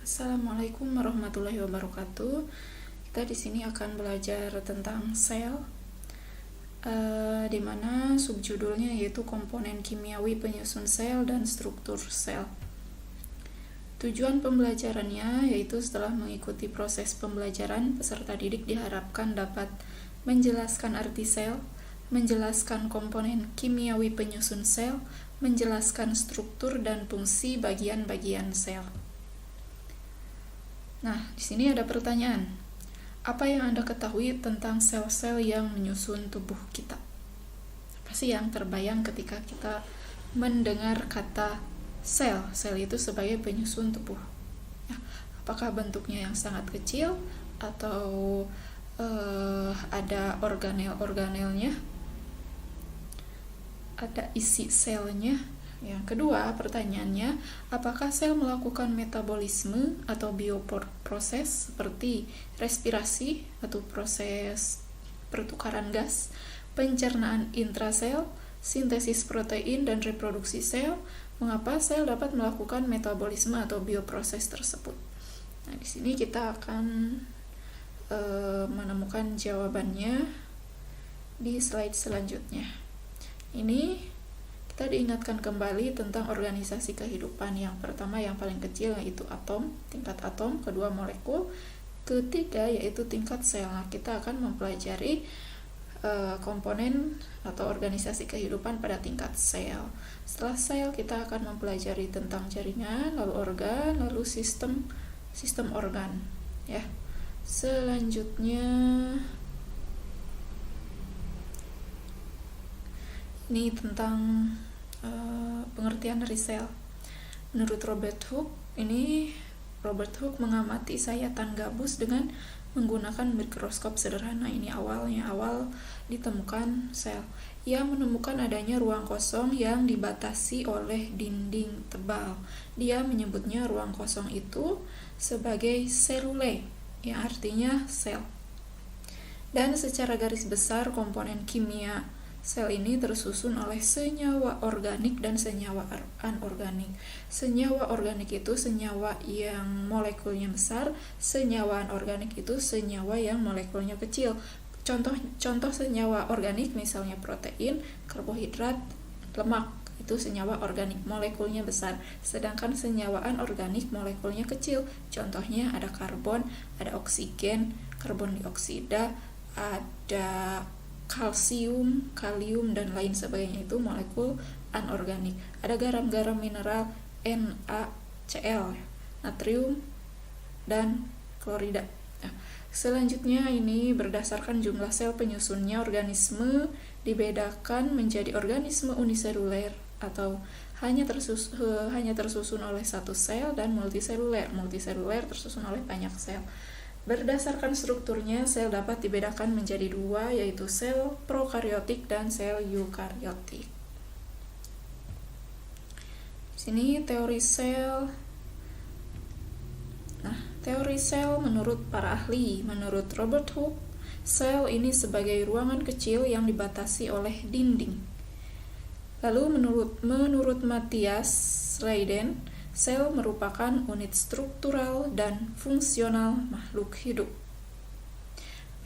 Assalamualaikum warahmatullahi wabarakatuh. Kita di sini akan belajar tentang sel, di mana subjudulnya yaitu komponen kimiawi penyusun sel dan struktur sel. Tujuan pembelajarannya yaitu setelah mengikuti proses pembelajaran, peserta didik diharapkan dapat menjelaskan arti sel, menjelaskan komponen kimiawi penyusun sel, menjelaskan struktur dan fungsi bagian-bagian sel. Nah, di sini ada pertanyaan. Apa yang Anda ketahui tentang sel-sel yang menyusun tubuh kita? Apa sih yang terbayang ketika kita mendengar kata sel? Sel itu sebagai penyusun tubuh. Ya, apakah bentuknya yang sangat kecil atau ada organel-organelnya? Ada isi selnya? Yang kedua, pertanyaannya, apakah sel melakukan metabolisme atau bioproses seperti respirasi atau proses pertukaran gas, pencernaan intrasel, sintesis protein, dan reproduksi sel? Mengapa sel dapat melakukan metabolisme atau bioproses tersebut? Nah, di sini kita akan menemukan jawabannya di slide selanjutnya. Ini kita diingatkan kembali tentang organisasi kehidupan. Yang pertama, yang paling kecil yaitu atom, tingkat atom, kedua molekul, ketiga yaitu tingkat sel. Nah, kita akan mempelajari komponen atau organisasi kehidupan pada tingkat sel. Setelah sel, kita akan mempelajari tentang jaringan, lalu organ, lalu sistem organ. Ya. Selanjutnya ini tentang pengertian dari sel. Menurut Robert Hooke mengamati sayatan gabus dengan menggunakan mikroskop sederhana. Ini awal ditemukan sel. Ia menemukan adanya ruang kosong yang dibatasi oleh dinding tebal. Dia menyebutnya ruang kosong itu sebagai selule, yang artinya sel. Dan secara garis besar, komponen kimia sel ini tersusun oleh senyawa organik dan senyawa anorganik. Senyawa organik itu senyawa yang molekulnya besar, senyawa anorganik itu senyawa yang molekulnya kecil. Contoh senyawa organik misalnya protein, karbohidrat, lemak, itu senyawa organik, molekulnya besar. Sedangkan senyawa anorganik molekulnya kecil. Contohnya ada karbon, ada oksigen, karbon dioksida, ada kalsium, kalium, dan lain sebagainya, itu molekul anorganik. Ada garam-garam mineral NaCl, natrium, dan klorida. Nah, selanjutnya ini berdasarkan jumlah sel penyusunnya, organisme dibedakan menjadi organisme uniseluler atau hanya tersusun oleh satu sel, dan multiseluler. Multiseluler tersusun oleh banyak sel. Berdasarkan strukturnya, sel dapat dibedakan menjadi dua, yaitu sel prokariotik dan sel eukariotik. Sini teori sel. Nah, teori sel menurut para ahli, menurut Robert Hooke, sel ini sebagai ruangan kecil yang dibatasi oleh dinding. Lalu menurut Matthias Leiden, sel merupakan unit struktural dan fungsional makhluk hidup.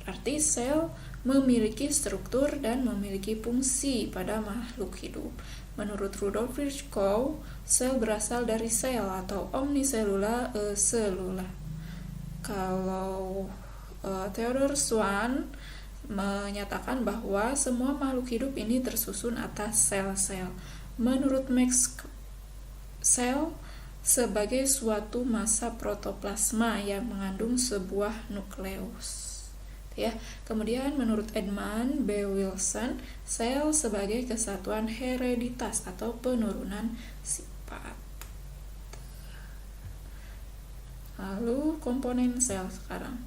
Berarti sel memiliki struktur dan memiliki fungsi pada makhluk hidup. Menurut Rudolf Virchow, sel berasal dari sel atau omniselula selula. Kalau Theodor Schwann menyatakan bahwa semua makhluk hidup ini tersusun atas sel-sel. Menurut Max, sel sebagai suatu massa protoplasma yang mengandung sebuah nukleus. Ya, kemudian menurut Edmund B. Wilson, sel sebagai kesatuan hereditas atau penurunan sifat. Lalu komponen sel sekarang.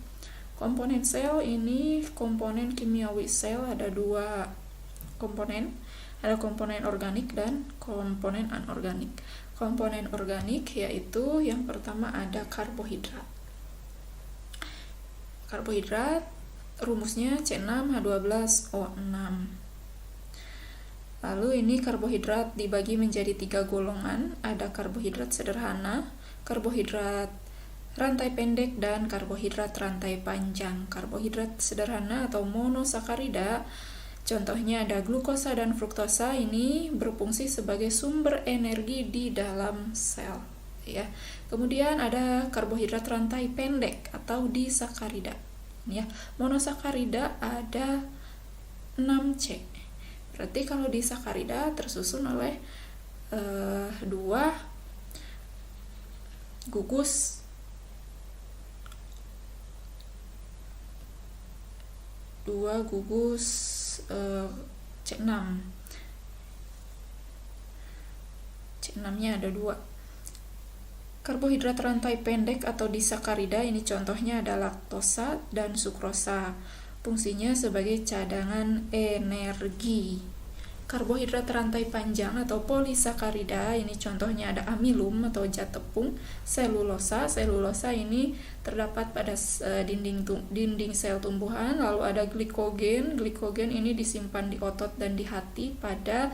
Komponen sel ini komponen kimiawi sel ada dua komponen. Ada komponen organik dan komponen anorganik. Komponen organik yaitu yang pertama ada karbohidrat. Karbohidrat rumusnya C6H12O6. Lalu ini karbohidrat dibagi menjadi 3 golongan. Ada karbohidrat sederhana, karbohidrat rantai pendek dan karbohidrat rantai panjang. Karbohidrat sederhana atau monosakarida, contohnya ada glukosa dan fruktosa, ini berfungsi sebagai sumber energi di dalam sel. Ya. Kemudian ada karbohidrat rantai pendek atau disakarida. Ya. Monosakarida ada 6C. Berarti kalau disakarida tersusun oleh 2 gugus C6. C6-nya ada 2. Karbohidrat rantai pendek atau disakarida ini contohnya ada laktosa dan sukrosa. Fungsinya sebagai cadangan energi. Karbohidrat rantai panjang atau polisakarida ini contohnya ada amilum atau zat tepung, selulosa. Selulosa ini terdapat pada dinding sel tumbuhan. Lalu ada glikogen. Glikogen ini disimpan di otot dan di hati pada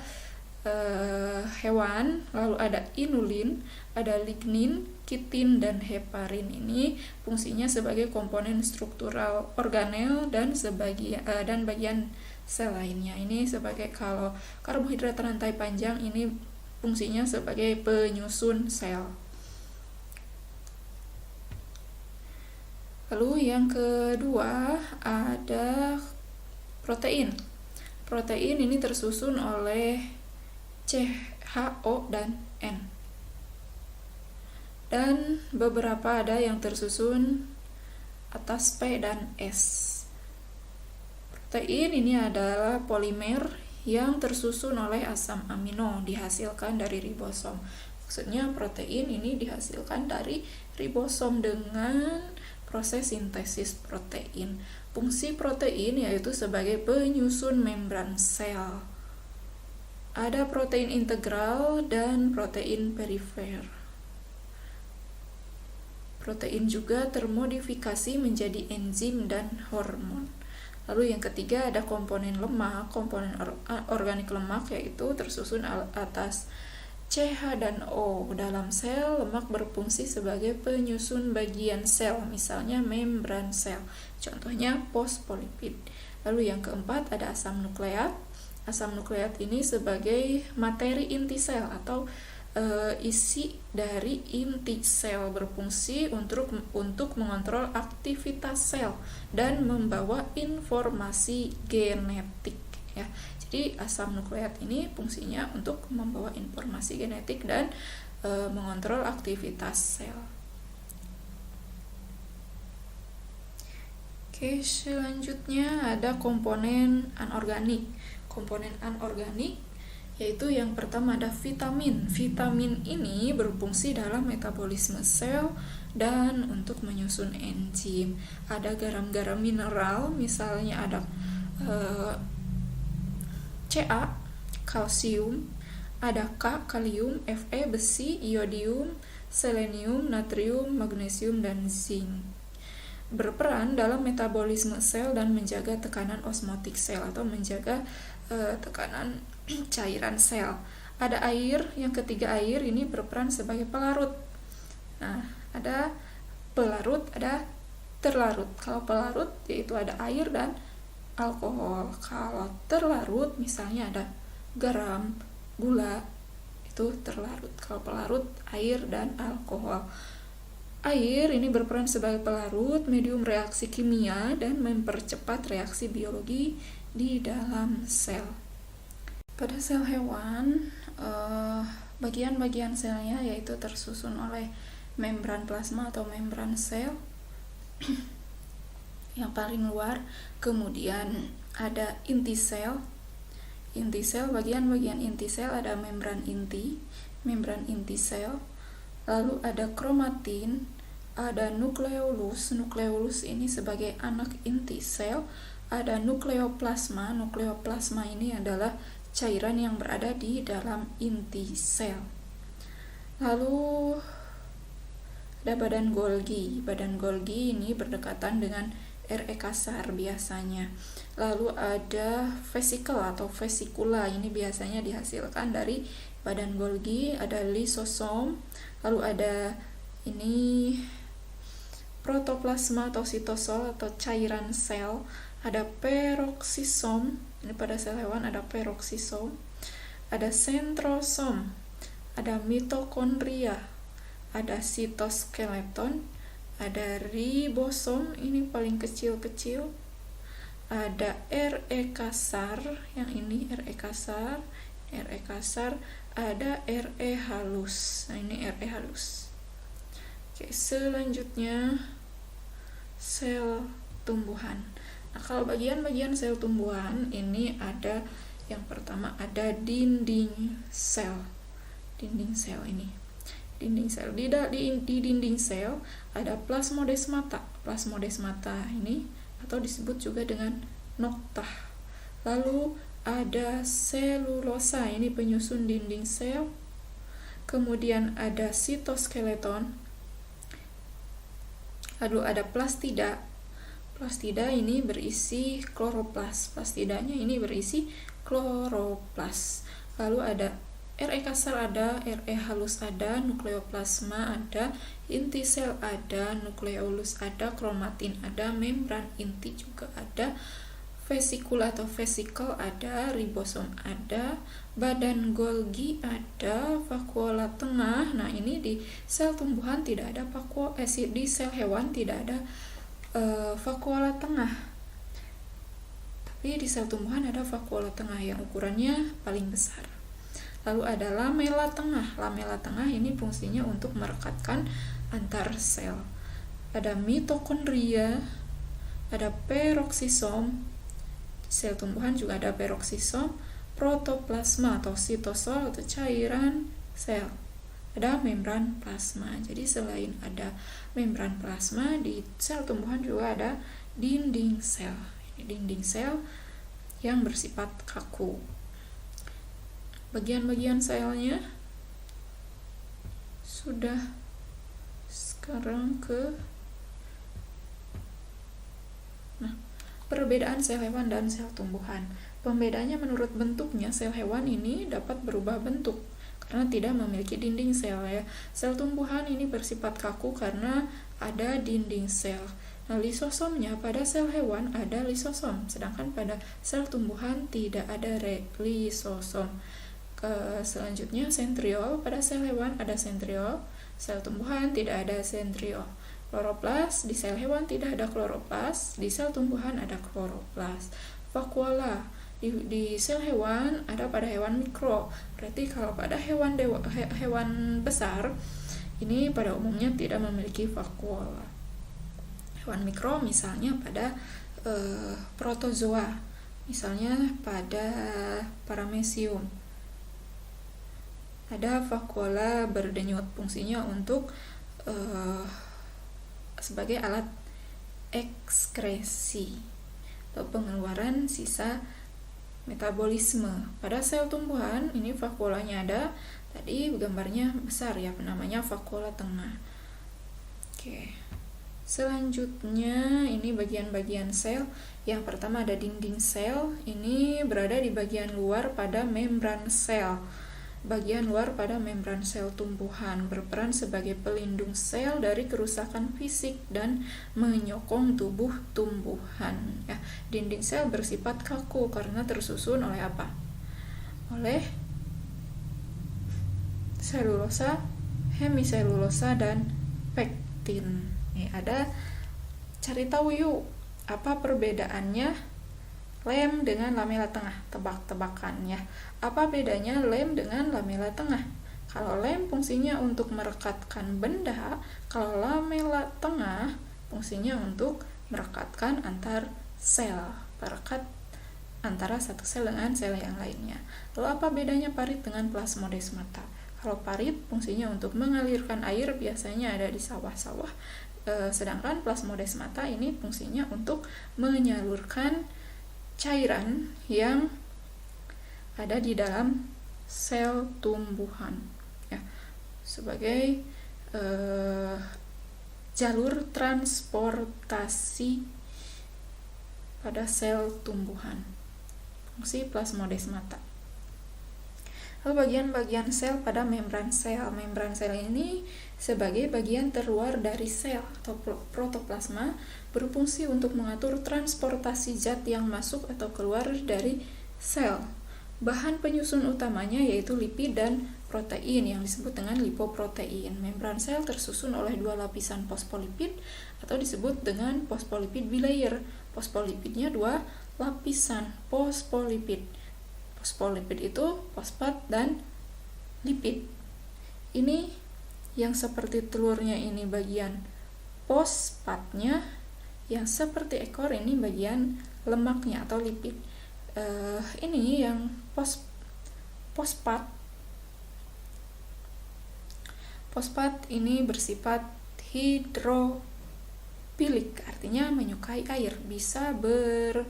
hewan. Lalu ada inulin, ada lignin, kitin, dan heparin. Ini fungsinya sebagai komponen struktural organel dan bagian sel lainnya. Ini sebagai, kalau karbohidrat rantai panjang ini fungsinya sebagai penyusun sel. Lalu yang kedua ada protein. Protein ini tersusun oleh C, H, O, dan N. Dan beberapa ada yang tersusun atas P dan S. Protein ini adalah polimer yang tersusun oleh asam amino dihasilkan dari ribosom. Maksudnya protein ini dihasilkan dari ribosom dengan proses sintesis protein. Fungsi protein yaitu sebagai penyusun membran sel. Ada protein integral dan protein perifer. Protein juga termodifikasi menjadi enzim dan hormon. Lalu yang ketiga ada komponen lemak, komponen organik lemak yaitu tersusun atas CH dan O. Dalam sel, lemak berfungsi sebagai penyusun bagian sel, misalnya membran sel, contohnya fosfolipid. Lalu yang keempat ada asam nukleat. Asam nukleat ini sebagai materi inti sel atau isi dari inti sel, berfungsi untuk mengontrol aktivitas sel dan membawa informasi genetik, ya. Jadi asam nukleat ini fungsinya untuk membawa informasi genetik dan mengontrol aktivitas sel. Oke, selanjutnya ada komponen anorganik. Komponen anorganik yaitu yang pertama ada vitamin. Vitamin ini berfungsi dalam metabolisme sel dan untuk menyusun enzim. Ada garam-garam mineral, misalnya ada Ca, kalsium, ada K, kalium, Fe, besi, iodium, selenium, natrium, magnesium, dan zinc. Berperan dalam metabolisme sel dan menjaga tekanan osmotik sel atau menjaga tekanan cairan sel. Ada air, yang ketiga air ini berperan sebagai pelarut. Nah, ada pelarut, ada terlarut. Kalau pelarut yaitu ada air dan alkohol. Kalau terlarut misalnya ada garam, gula, itu terlarut. Kalau pelarut air dan alkohol. Air ini berperan sebagai pelarut, medium reaksi kimia, dan mempercepat reaksi biologi di dalam sel. Pada sel hewan, bagian-bagian selnya yaitu tersusun oleh membran plasma atau membran sel yang paling luar. Kemudian ada inti sel. Inti sel, bagian-bagian inti sel ada membran inti sel. Lalu ada kromatin, ada nukleolus. Nukleolus ini sebagai anak inti sel. Ada nukleoplasma. Nukleoplasma ini adalah cairan yang berada di dalam inti sel. Lalu ada badan Golgi. Badan Golgi ini berdekatan dengan Re kasar biasanya. Lalu ada vesikel atau vesikula, ini biasanya dihasilkan dari badan Golgi. Ada lisosom. Lalu ada ini protoplasma atau sitosol atau cairan sel, ada peroksisom, ini pada sel hewan ada peroksisom, ada sentrosom, ada mitokondria, ada sitoskeleton, ada ribosom, ini paling kecil-kecil, ada RE kasar, yang ini RE kasar, ada RE halus. Nah, ini RE halus. Oke, selanjutnya sel tumbuhan. Nah, kalau bagian-bagian sel tumbuhan ini ada, yang pertama ada dinding sel. Dinding sel ini. Dinding sel. Di dinding sel ada plasmodesmata. Plasmodesmata ini atau disebut juga dengan noktah. Lalu ada selulosa, ini penyusun dinding sel. Kemudian ada sitoskeleton. Lalu ada plastida. Plastida ini berisi kloroplas. Plastidanya ini berisi kloroplas. Lalu ada RE kasar ada, RE halus ada, nukleoplasma ada, inti sel ada, nukleolus ada, kromatin ada, membran inti juga ada, vesikula atau vesikel ada, ribosom ada, badan Golgi ada, vakuola tengah. Nah, ini di sel tumbuhan tidak ada di sel hewan tidak ada vakuola tengah. Tapi di sel tumbuhan ada vakuola tengah yang ukurannya paling besar. Lalu ada lamela tengah. Lamela tengah ini fungsinya untuk merekatkan antar sel. Ada mitokondria, ada peroksisom. Sel tumbuhan juga ada peroksisom, protoplasma atau sitosol atau cairan sel. Ada membran plasma. Jadi selain ada membran plasma, di sel tumbuhan juga ada dinding sel. Ini dinding sel yang bersifat kaku. Bagian-bagian selnya sudah. Sekarang perbedaan sel hewan dan sel tumbuhan. Pembedanya menurut bentuknya, sel hewan ini dapat berubah bentuk karena tidak memiliki dinding sel ya. Sel tumbuhan ini bersifat kaku karena ada dinding sel. Nah, lisosomnya pada sel hewan ada lisosom, sedangkan pada sel tumbuhan tidak ada lisosom. Selanjutnya sentriol, pada sel hewan ada sentriol, sel tumbuhan tidak ada sentriol. Kloroplas, di sel hewan tidak ada kloroplas, di sel tumbuhan ada kloroplas. Vakuola, di sel hewan ada pada hewan mikro. Berarti kalau pada hewan besar ini pada umumnya tidak memiliki vakuola. Hewan mikro misalnya pada protozoa, misalnya pada paramecium. Ada vakuola berdenyut, fungsinya untuk sebagai alat ekskresi atau pengeluaran sisa metabolisme. Pada sel tumbuhan ini vakuolanya ada, tadi gambarnya besar ya, namanya vakuola tengah. Oke. Selanjutnya ini bagian-bagian sel. Yang pertama ada dinding sel, ini berada di bagian luar pada membran sel. Bagian luar pada membran sel tumbuhan berperan sebagai pelindung sel dari kerusakan fisik dan menyokong tubuh tumbuhan. Ya, dinding sel bersifat kaku karena tersusun oleh apa? Oleh selulosa, hemiselulosa, dan pektin. Nih ada, cari tahu yuk apa perbedaannya lem dengan lamela tengah, tebak-tebakan ya. Apa bedanya lem dengan lamela tengah? Kalau lem fungsinya untuk merekatkan benda, kalau lamela tengah fungsinya untuk merekatkan antar sel, perekat antara satu sel dengan sel yang lainnya. Lalu apa bedanya parit dengan plasmodesmata? Kalau parit fungsinya untuk mengalirkan air, biasanya ada di sawah-sawah, sedangkan plasmodesmata ini fungsinya untuk menyalurkan cairan yang ada di dalam sel tumbuhan ya, sebagai jalur transportasi pada sel tumbuhan. Fungsi plasmodesmata. Lalu bagian-bagian sel pada membran sel. Membran sel ini sebagai bagian terluar dari sel atau protoplasma berfungsi untuk mengatur transportasi zat yang masuk atau keluar dari sel. Bahan penyusun utamanya yaitu lipid dan protein yang disebut dengan lipoprotein. Membran sel tersusun oleh 2 lapisan fosfolipid atau disebut dengan fosfolipid bilayer. Fosfolipidnya 2 lapisan fosfolipid. Fosfolipid itu fosfat dan lipid. Ini yang seperti telurnya ini bagian fosfatnya, yang seperti ekor ini bagian lemaknya atau lipid. Ini yang fosfat. Fosfat ini bersifat hidrofilik, artinya menyukai air, bisa bersatu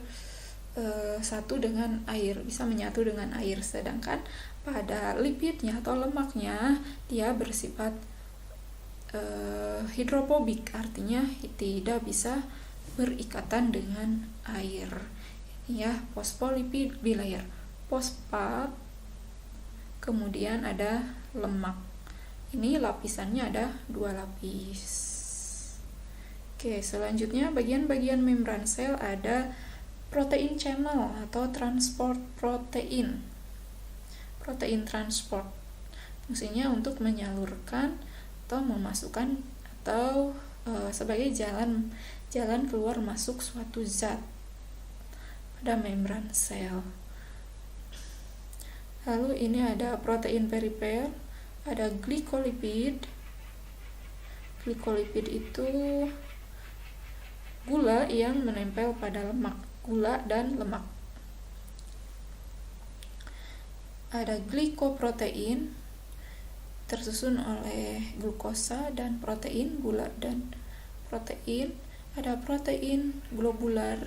dengan air, bisa menyatu dengan air. Sedangkan pada lipidnya atau lemaknya dia bersifat hidrofobik, artinya tidak bisa berikatan dengan air. Ya, fosfolipid bilayer, fosfat, kemudian ada lemak. Ini lapisannya ada 2 lapis. Oke, selanjutnya bagian-bagian membran sel ada protein channel atau transport protein. Protein transport fungsinya untuk menyalurkan atau memasukkan atau sebagai jalan keluar masuk suatu zat pada membran sel. Lalu ini ada protein perifer, ada glikolipid. Glikolipid itu gula yang menempel pada lemak, gula dan lemak. Ada glikoprotein tersusun oleh glukosa dan protein, gula dan protein. Ada protein globular,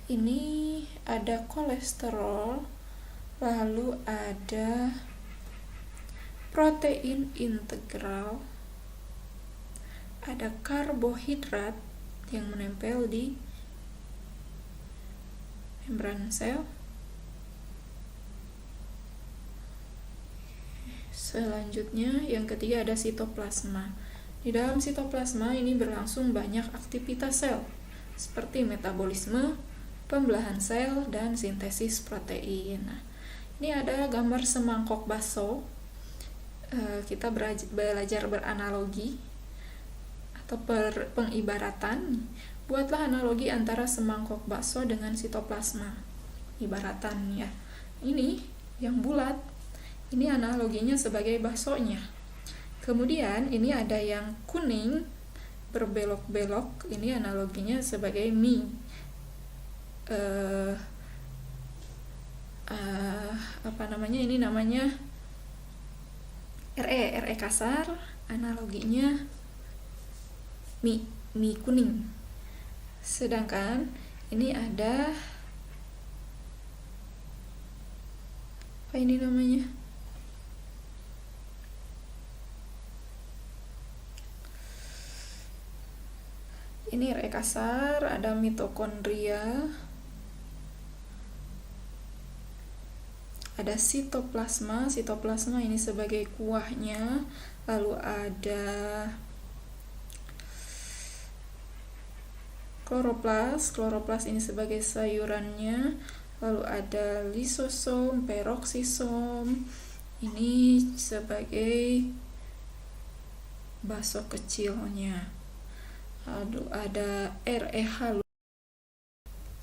ini ada kolesterol. Lalu ada protein integral, ada karbohidrat yang menempel di membran sel. Selanjutnya yang ketiga ada sitoplasma. Di dalam sitoplasma ini berlangsung banyak aktivitas sel seperti metabolisme, pembelahan sel, dan sintesis protein. Nah, ini ada gambar semangkok bakso. Kita belajar beranalogi atau pengibaratan. Buatlah analogi antara semangkok bakso dengan sitoplasma. Ibaratan ya. Ini yang bulat. Ini analoginya sebagai baksonya. Kemudian ini ada yang kuning berbelok-belok. Ini analoginya sebagai mie. Ini namanya RE kasar, analoginya mie kuning. Sedangkan ini ada apa ini namanya? Ini RE kasar, ada mitokondria, ada sitoplasma. Sitoplasma ini sebagai kuahnya. Lalu ada kloroplas. Kloroplas ini sebagai sayurannya. Lalu ada lisosom, peroksisom. Ini sebagai bakso kecilnya. Lalu ada RE halus.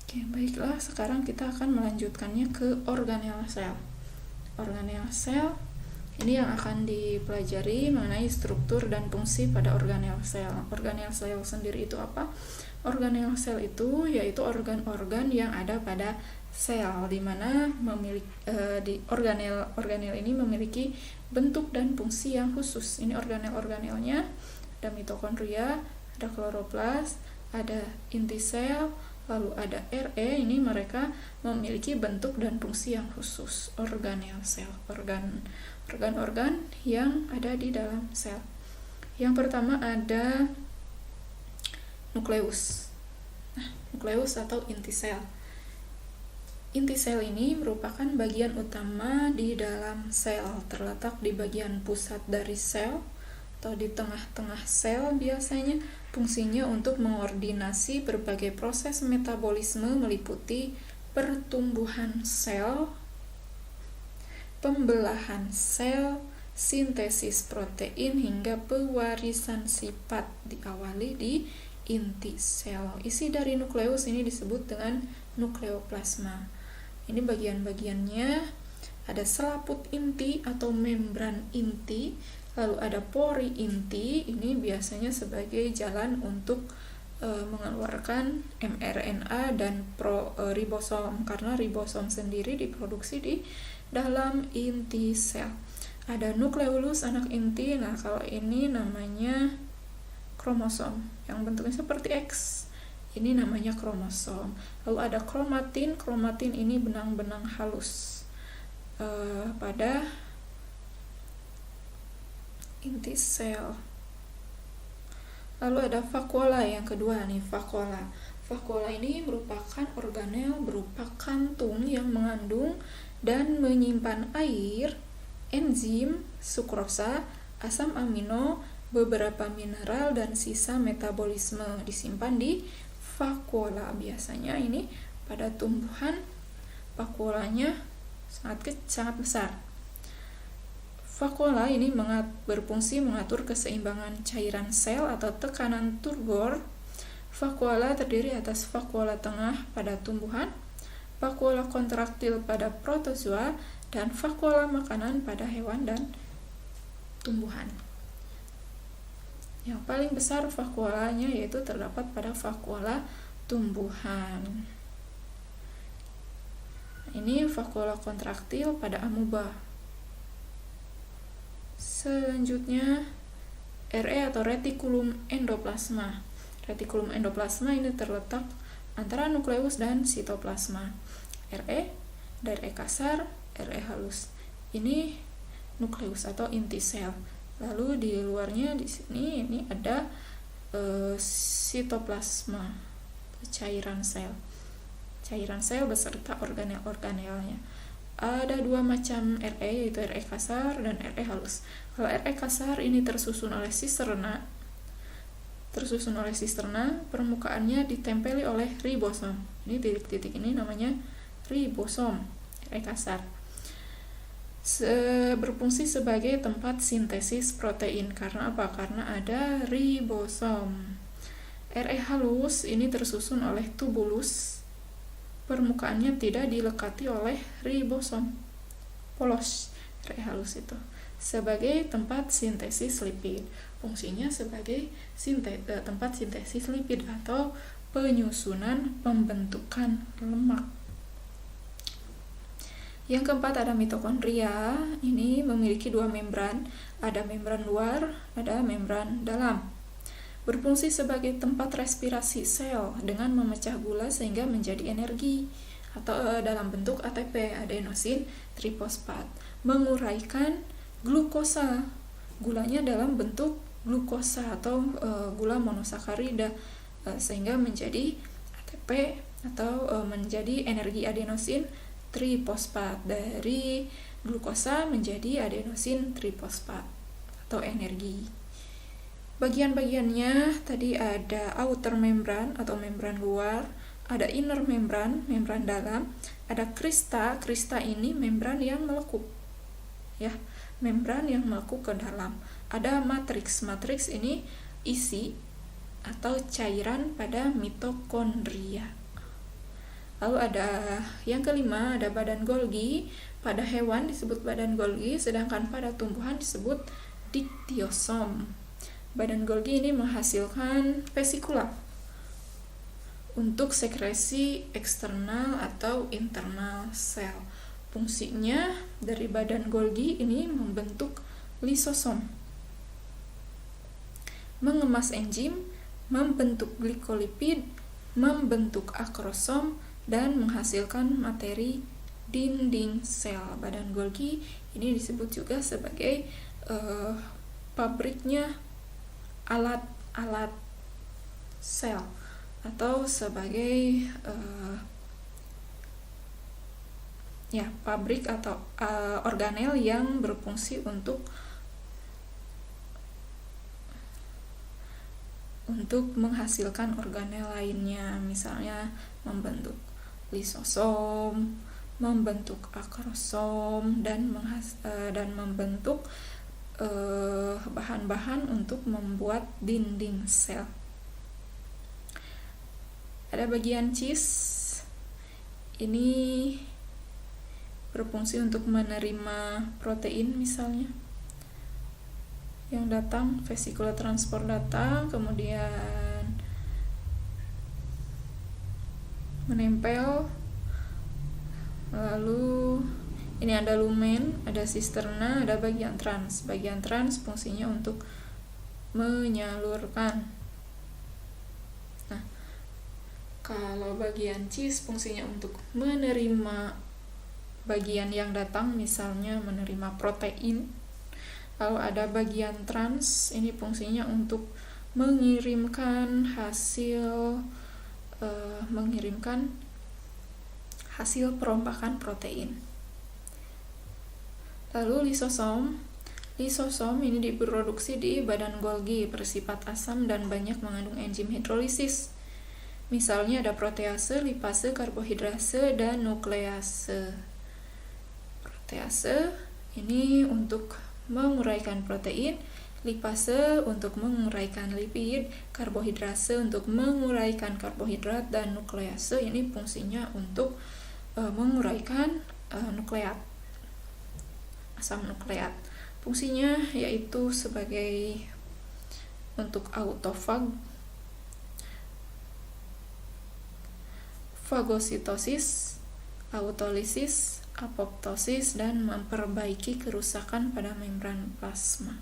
Oke, baiklah, sekarang kita akan melanjutkannya ke organel sel. Organel sel ini yang akan dipelajari mengenai struktur dan fungsi pada organel sel. Organel sel sendiri itu apa? Organel sel itu yaitu organ-organ yang ada pada sel, di mana organel ini memiliki bentuk dan fungsi yang khusus. Ini organel-organelnya, ada mitokondria, ada kloroplas, ada inti sel, lalu ada RE. Ini mereka memiliki bentuk dan fungsi yang khusus. Organel sel, organ-organ yang ada di dalam sel. Yang pertama ada nukleus. Nukleus atau inti sel. Inti sel ini merupakan bagian utama di dalam sel, terletak di bagian pusat dari sel atau di tengah-tengah sel biasanya. Fungsinya untuk mengordinasi berbagai proses metabolisme meliputi pertumbuhan sel, pembelahan sel, sintesis protein hingga pewarisan sifat, diawali di inti sel. Isi dari nukleus ini disebut dengan nukleoplasma. Ini bagian-bagiannya, ada selaput inti atau membran inti, lalu ada pori inti. Ini biasanya sebagai jalan untuk mengeluarkan mRNA dan ribosom, karena ribosom sendiri diproduksi di dalam inti sel. Ada nukleolus anak inti. Nah, kalau ini namanya kromosom yang bentuknya seperti X, ini namanya kromosom. Lalu ada kromatin. Kromatin ini benang-benang halus pada inti sel. Lalu ada vakuola yang kedua nih, vakuola. Vakuola ini merupakan organel berupa kantung yang mengandung dan menyimpan air, enzim, sukrosa, asam amino, beberapa mineral dan sisa metabolisme disimpan di vakuola. Biasanya ini pada tumbuhan vakuolanya sangat besar. Vakuola ini berfungsi mengatur keseimbangan cairan sel atau tekanan turgor. Vakuola terdiri atas vakuola tengah pada tumbuhan, vakuola kontraktil pada protozoa, dan vakuola makanan pada hewan dan tumbuhan. Yang paling besar vakuolanya yaitu terdapat pada vakuola tumbuhan. Ini vakuola kontraktil pada amoeba. Selanjutnya RE atau retikulum endoplasma. Retikulum endoplasma ini terletak antara nukleus dan sitoplasma. RE dari E kasar, RE halus. Ini nukleus atau inti sel. Lalu di luarnya di sini ini ada sitoplasma, cairan sel. Cairan sel beserta organel-organelnya. Ada dua macam RE, yaitu RE kasar dan RE halus. Kalau RE kasar ini tersusun oleh sisterna, permukaannya ditempeli oleh ribosom. Ini titik-titik ini namanya ribosom, RE kasar. Berfungsi sebagai tempat sintesis protein. Karena apa? Karena ada ribosom. RE halus ini tersusun oleh tubulus, permukaannya tidak dilekati oleh ribosom, polos. RE halus itu sebagai tempat sintesis lipid. Fungsinya sebagai tempat sintesis lipid atau penyusunan pembentukan lemak. Yang keempat ada mitokondria. Ini memiliki dua membran, ada membran luar, ada membran dalam. Berfungsi sebagai tempat respirasi sel dengan memecah gula sehingga menjadi energi atau dalam bentuk ATP, adenosin trifosfat, menguraikan glukosa, gulanya dalam bentuk glukosa atau gula monosakarida, sehingga menjadi ATP atau menjadi energi adenosin trifosfat. Dari glukosa menjadi adenosin trifosfat atau energi. Bagian-bagiannya tadi ada outer membran atau membran luar, ada inner membran, membran dalam, ada krista. Krista ini membran yang melekuk, ya, membran yang melekuk ke dalam. Ada matriks. Matriks ini isi atau cairan pada mitokondria. Lalu ada yang kelima, ada badan Golgi. Pada hewan disebut badan Golgi, sedangkan pada tumbuhan disebut diktiosom. Badan Golgi ini menghasilkan vesikula untuk sekresi eksternal atau internal sel. Fungsinya dari badan Golgi ini membentuk lisosom, mengemas enzim, membentuk glikolipid, membentuk akrosom, dan menghasilkan materi dinding sel. Badan Golgi ini disebut juga sebagai pabriknya alat-alat sel atau sebagai ya pabrik atau organel yang berfungsi untuk menghasilkan organel lainnya, misalnya membentuk lisosom, membentuk akrosom, dan membentuk bahan-bahan untuk membuat dinding sel. Ada bagian cheese, ini berfungsi untuk menerima protein misalnya yang datang, vesicula transport datang, kemudian menempel, lalu ini ada lumen, ada sisterna, ada bagian trans. Bagian trans fungsinya untuk menyalurkan. Nah, kalau bagian cheese fungsinya untuk menerima bagian yang datang, misalnya menerima protein. Lalu ada bagian trans, ini fungsinya untuk mengirimkan hasil perombakan protein. Lalu lisosom ini diproduksi di badan Golgi, bersifat asam dan banyak mengandung enzim hidrolisis. Misalnya ada protease, lipase, karbohidrase, dan nuklease. Protease ini untuk menguraikan protein, lipase untuk menguraikan lipid, karbohidrase untuk menguraikan karbohidrat, dan nuklease ini fungsinya untuk menguraikan nukleat, asam nukleat. Fungsinya yaitu sebagai untuk autofag, fagositosis, autolisis, apoptosis, dan memperbaiki kerusakan pada membran plasma.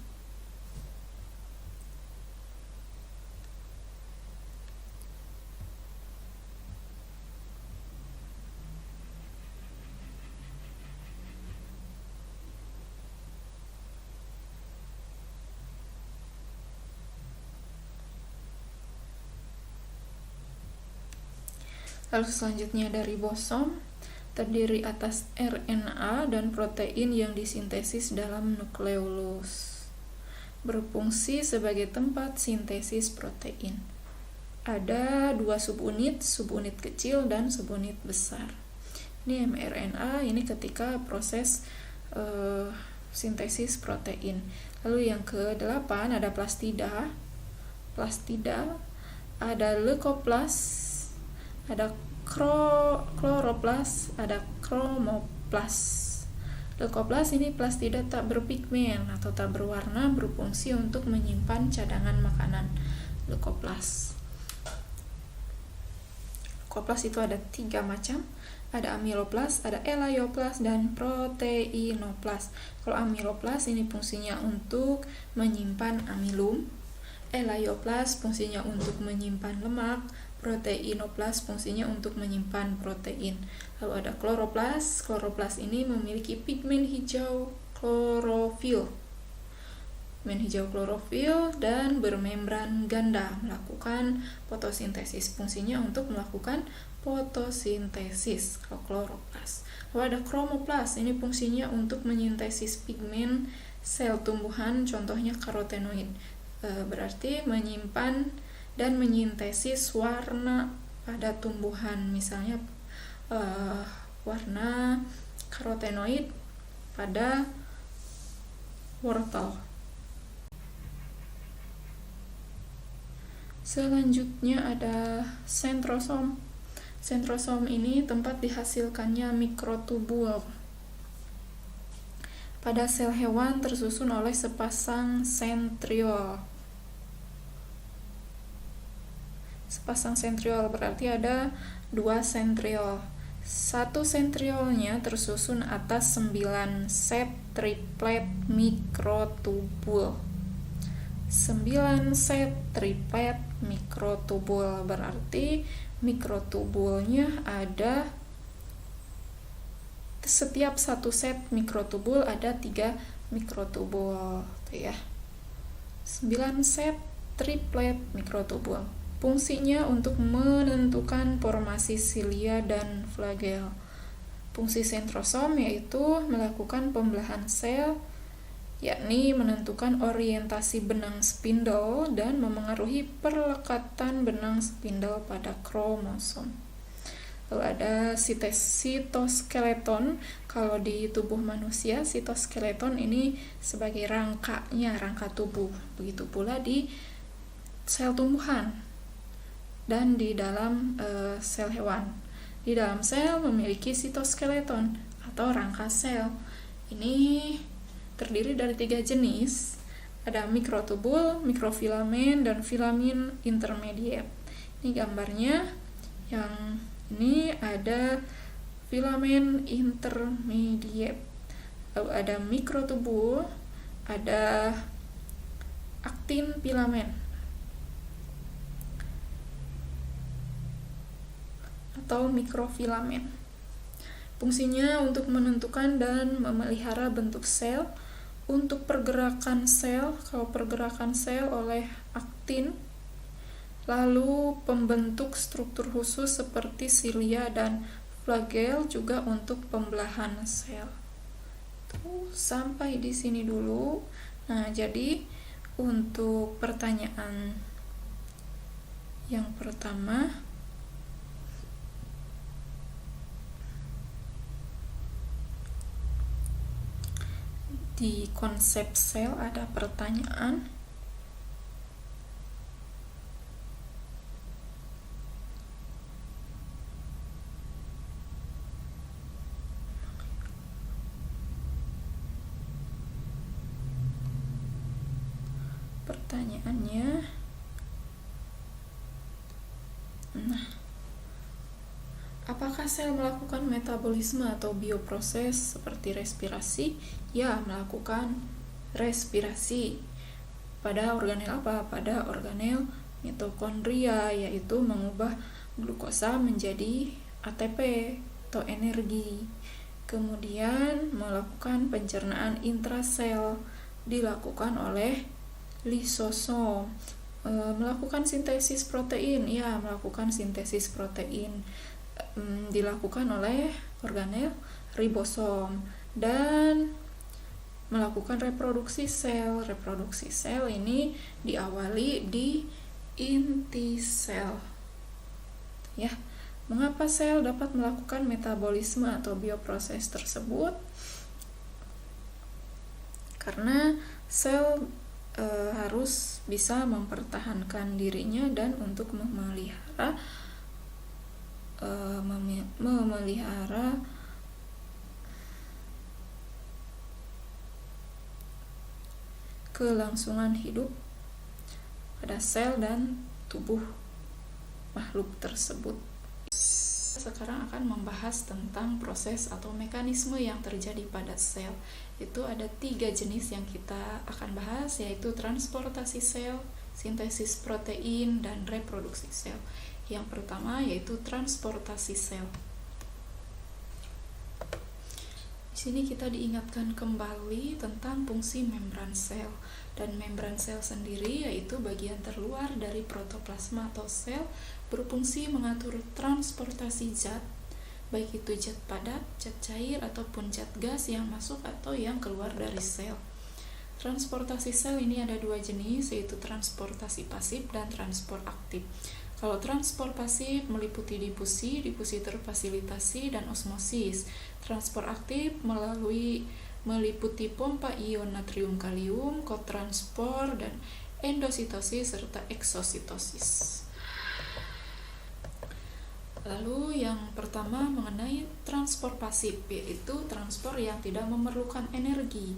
Lalu selanjutnya ada ribosom, terdiri atas RNA dan protein yang disintesis dalam nukleolus. Berfungsi sebagai tempat sintesis protein. Ada 2 subunit kecil dan subunit besar. Ini mRNA, ini ketika proses sintesis protein. Lalu yang ke-8 ada plastida, ada leukoplas, ada kloroplas, ada kromoplas. Leukoplas ini plastida tak berpigmen atau tak berwarna, berfungsi untuk menyimpan cadangan makanan. Leukoplas itu ada 3 macam. Ada amiloplas, ada elaioplas, dan proteinoplas. Kalau amiloplas ini fungsinya untuk menyimpan amilum, elaioplas fungsinya untuk menyimpan lemak, proteinoplas fungsinya untuk menyimpan protein. Lalu ada kloroplas. Kloroplas ini memiliki pigmen hijau klorofil. Dan bermembran ganda, melakukan fotosintesis. Fungsinya untuk melakukan fotosintesis. Kalau kloroplas. Lalu ada kromoplas. Ini fungsinya untuk menyintesis pigmen sel tumbuhan, contohnya karotenoid. Berarti menyimpan dan menyintesis warna pada tumbuhan, misalnya warna karotenoid pada wortel. Selanjutnya ada sentrosom. Sentrosom ini tempat dihasilkannya mikrotubul. Pada sel hewan tersusun oleh sepasang sentriol. Sepasang sentriol berarti ada 2 sentriol. Satu sentriolnya tersusun atas 9 set triplet mikrotubul. 9 set triplet mikrotubul berarti mikrotubulnya ada, setiap satu set mikrotubul ada 3 mikrotubul tuh ya. 9 set triplet mikrotubul. Fungsinya untuk menentukan formasi silia dan flagel. Fungsi sentrosom yaitu melakukan pembelahan sel, yakni menentukan orientasi benang spindle dan memengaruhi perlekatan benang spindle pada kromosom. Lalu ada sitoskeleton. Kalau di tubuh manusia, sitoskeleton ini sebagai rangkanya, rangka tubuh. Begitu pula di sel tumbuhan dan di dalam sel hewan. Di dalam sel memiliki sitoskeleton atau rangka sel. Ini terdiri dari 3 jenis. Ada mikrotubul, mikrofilamen, dan filamen intermediate. Ini gambarnya. Yang ini ada filamen intermediate. Lalu ada mikrotubul, ada aktin filamen atau mikrofilamen. Fungsinya untuk menentukan dan memelihara bentuk sel, untuk pergerakan sel, kalau pergerakan sel oleh aktin, lalu pembentuk struktur khusus seperti silia dan flagel, juga untuk pembelahan sel. Sampai di sini dulu. Nah, jadi untuk pertanyaan yang pertama, di konsep sel ada pertanyaan. Pertanyaannya, apakah sel melakukan metabolisme atau bioproses seperti respirasi? Ya, melakukan respirasi. Pada organel apa? Pada organel mitokondria, yaitu mengubah glukosa menjadi ATP atau energi. Kemudian melakukan pencernaan intrasel dilakukan oleh lisosom. Melakukan sintesis protein, ya, melakukan sintesis protein dilakukan oleh organel ribosom. Dan melakukan reproduksi sel. Reproduksi sel ini diawali di inti sel. Ya, mengapa sel dapat melakukan metabolisme atau bioproses tersebut? Karena sel harus bisa mempertahankan dirinya dan untuk memelihara kelangsungan hidup pada sel dan tubuh makhluk tersebut. Sekarang akan membahas tentang proses atau mekanisme yang terjadi pada sel. Itu ada 3 jenis yang kita akan bahas, yaitu transportasi sel, sintesis protein, dan reproduksi sel. Yang pertama yaitu transportasi sel. Di sini kita diingatkan kembali tentang fungsi membran sel. Dan membran sel sendiri yaitu bagian terluar dari protoplasma atau sel, berfungsi mengatur transportasi zat, baik itu zat padat, zat cair, ataupun zat gas yang masuk atau yang keluar dari sel. Transportasi sel ini ada 2 jenis, yaitu transportasi pasif dan transport aktif. Kalau transport pasif meliputi difusi terfasilitasi, dan osmosis. Transport aktif meliputi pompa ion natrium kalium, kotransport, dan endositosis serta eksositosis. Lalu yang pertama mengenai transport pasif, yaitu transport yang tidak memerlukan energi.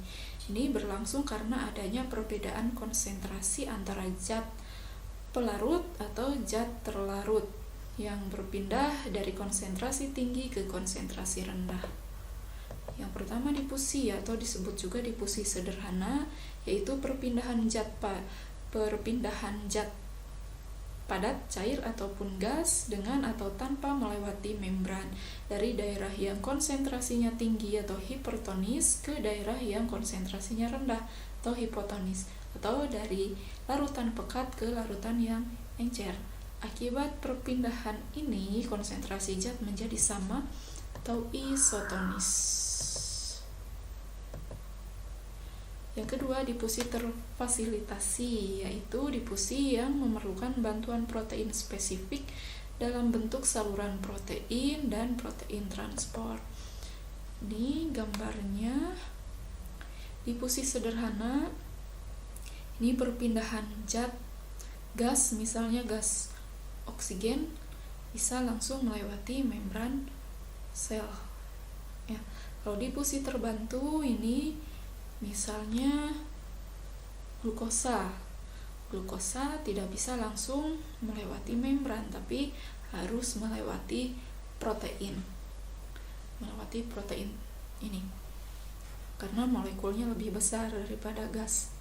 Ini berlangsung karena adanya perbedaan konsentrasi antara zat pelarut atau zat terlarut yang berpindah dari konsentrasi tinggi ke konsentrasi rendah. Yang pertama difusi atau disebut juga difusi sederhana, yaitu perpindahan zat padat, cair ataupun gas dengan atau tanpa melewati membran dari daerah yang konsentrasinya tinggi atau hipertonis ke daerah yang konsentrasinya rendah atau hipotonis, atau dari larutan pekat ke larutan yang encer. Akibat perpindahan ini konsentrasi zat menjadi sama atau isotonis. Yang kedua, difusi terfasilitasi, yaitu difusi yang memerlukan bantuan protein spesifik dalam bentuk saluran protein dan protein transport. Ini gambarnya difusi sederhana. Ini perpindahan zat gas, misalnya gas oksigen, bisa langsung melewati membran sel. Ya, kalau difusi terbantu ini misalnya glukosa. Glukosa tidak bisa langsung melewati membran, tapi harus melewati protein. Melewati protein ini. Karena molekulnya lebih besar daripada gas.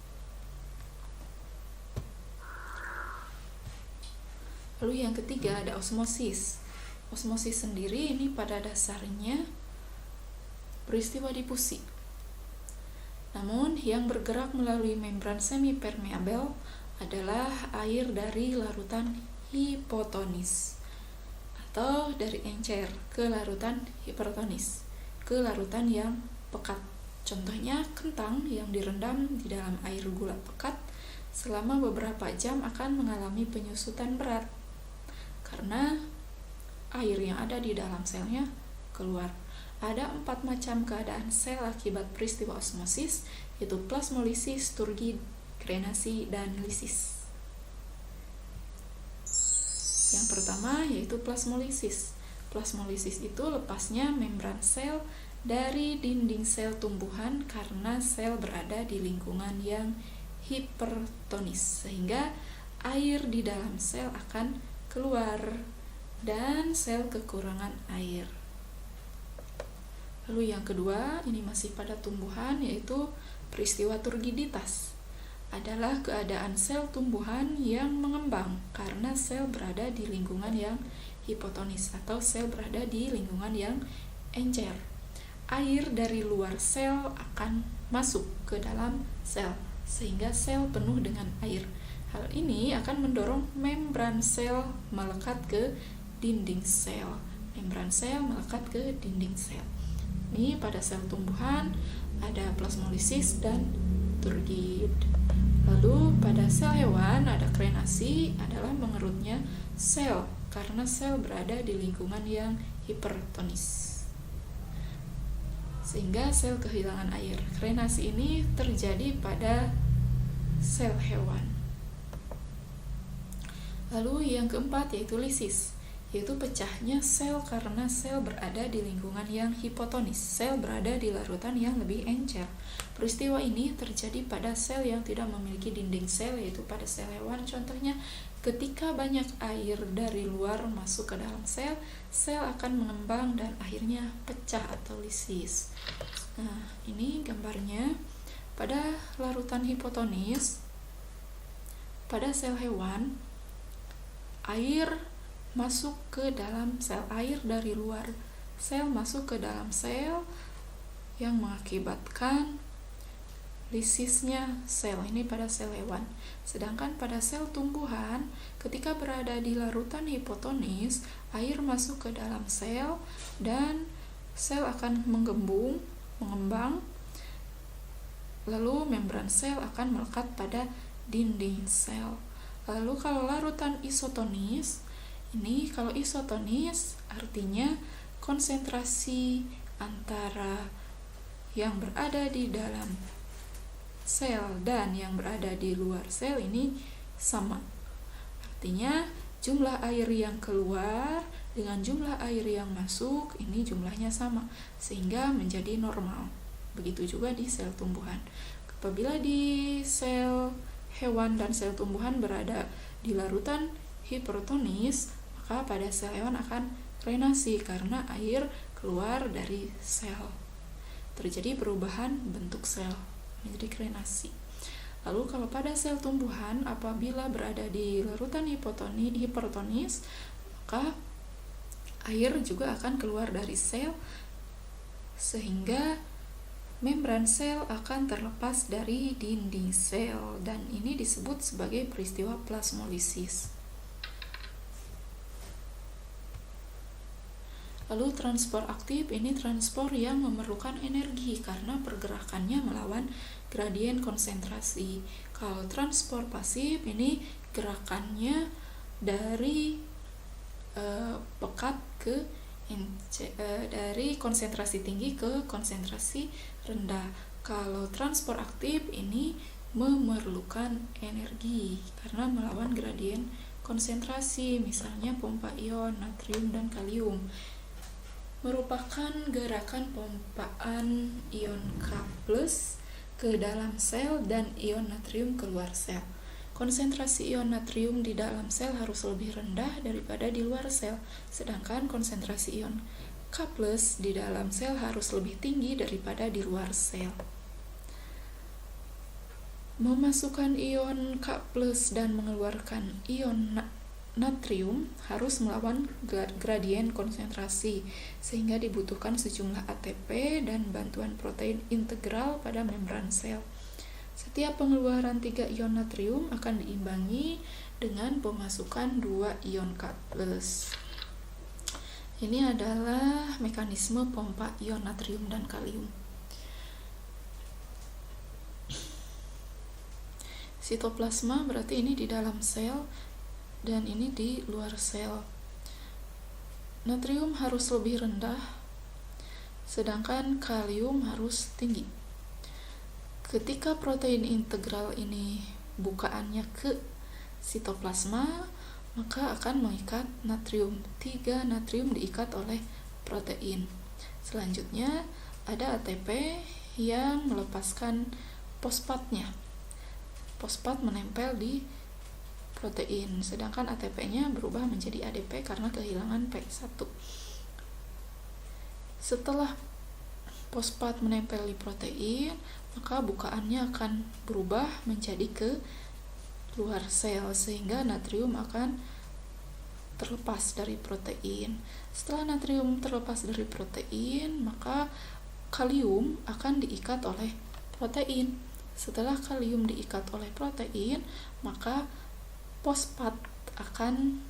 Lalu yang ketiga ada osmosis. Osmosis sendiri ini pada dasarnya peristiwa difusi. Namun yang bergerak melalui membran semipermeabel adalah air dari larutan hipotonis atau dari encer ke larutan hipertonis, ke larutan yang pekat. Contohnya kentang yang direndam di dalam air gula pekat selama beberapa jam akan mengalami penyusutan berat karena air yang ada di dalam selnya keluar. Ada 4 macam keadaan sel akibat peristiwa osmosis, yaitu plasmolisis, turgid, krenasi, dan lisis. Yang pertama yaitu plasmolisis. Plasmolisis itu lepasnya membran sel dari dinding sel tumbuhan karena sel berada di lingkungan yang hipertonis, sehingga air di dalam sel akan keluar dan sel kekurangan air. Lalu yang kedua, ini masih pada tumbuhan, yaitu peristiwa turgiditas. Adalah keadaan sel tumbuhan yang mengembang karena sel berada di lingkungan yang hipotonis atau sel berada di lingkungan yang encer. Air dari luar sel akan masuk ke dalam sel sehingga sel penuh dengan air. Hal ini akan mendorong membran sel melekat ke dinding sel. Membran sel melekat ke dinding sel. Ini pada sel tumbuhan ada plasmolisis dan turgid. Lalu pada sel hewan ada krenasi, adalah mengerutnya sel karena sel berada di lingkungan yang hipertonis, sehingga sel kehilangan air. Krenasi ini terjadi pada sel hewan. Lalu yang keempat yaitu lisis, yaitu pecahnya sel karena sel berada di lingkungan yang hipotonis. Sel berada di larutan yang lebih encer. Peristiwa ini terjadi pada sel yang tidak memiliki dinding sel, yaitu pada sel hewan. Contohnya, ketika banyak air dari luar masuk ke dalam sel, sel akan mengembang dan akhirnya pecah atau lisis. Nah, ini gambarnya pada larutan hipotonis. Pada sel hewan, air masuk ke dalam sel, air dari luar sel masuk ke dalam sel yang mengakibatkan lisisnya sel. Ini pada sel hewan. Sedangkan pada sel tumbuhan, ketika berada di larutan hipotonis, air masuk ke dalam sel dan sel akan mengembang, lalu membran sel akan melekat pada dinding sel. Lalu kalau larutan isotonis, ini kalau isotonis artinya konsentrasi antara yang berada di dalam sel dan yang berada di luar sel ini sama. Artinya jumlah air yang keluar dengan jumlah air yang masuk ini jumlahnya sama, sehingga menjadi normal. Begitu juga di sel tumbuhan. Apabila di sel hewan dan sel tumbuhan berada di larutan hipertonis, maka pada sel hewan akan krenasi karena air keluar dari sel. Terjadi perubahan bentuk sel menjadi krenasi. Lalu kalau pada sel tumbuhan, apabila berada di larutan hipertonis, maka air juga akan keluar dari sel sehingga membran sel akan terlepas dari dinding sel, dan ini disebut sebagai peristiwa plasmolisis. Lalu transport aktif ini transport yang memerlukan energi karena pergerakannya melawan gradien konsentrasi. Kalau transport pasif ini gerakannya dari pekat ke dari konsentrasi tinggi ke konsentrasi rendah. Kalau transport aktif ini memerlukan energi karena melawan gradien konsentrasi, misalnya pompa ion natrium dan kalium. Merupakan gerakan pompaan ion K+ ke dalam sel dan ion natrium keluar sel. Konsentrasi ion natrium di dalam sel harus lebih rendah daripada di luar sel, sedangkan konsentrasi ion K+ di dalam sel harus lebih tinggi daripada di luar sel. Memasukkan ion K+ dan mengeluarkan ion natrium harus melawan gradien konsentrasi, sehingga dibutuhkan sejumlah ATP dan bantuan protein integral pada membran sel. Setiap pengeluaran 3 ion natrium akan diimbangi dengan pemasukan 2 ion K+. Ini adalah mekanisme pompa ion natrium dan kalium. Sitoplasma berarti ini di dalam sel dan ini di luar sel. Natrium harus lebih rendah, sedangkan kalium harus tinggi. Ketika protein integral ini bukaannya ke sitoplasma, maka akan mengikat natrium. 3 natrium diikat oleh protein. Selanjutnya ada ATP yang melepaskan fosfatnya. Fosfat menempel di protein, sedangkan ATP-nya berubah menjadi ADP karena kehilangan P1. Setelah fosfat menempel di protein, maka bukaannya akan berubah menjadi ke luar sel, sehingga natrium akan terlepas dari protein. Setelah natrium terlepas dari protein, maka kalium akan diikat oleh protein. Setelah kalium diikat oleh protein, maka fosfat akan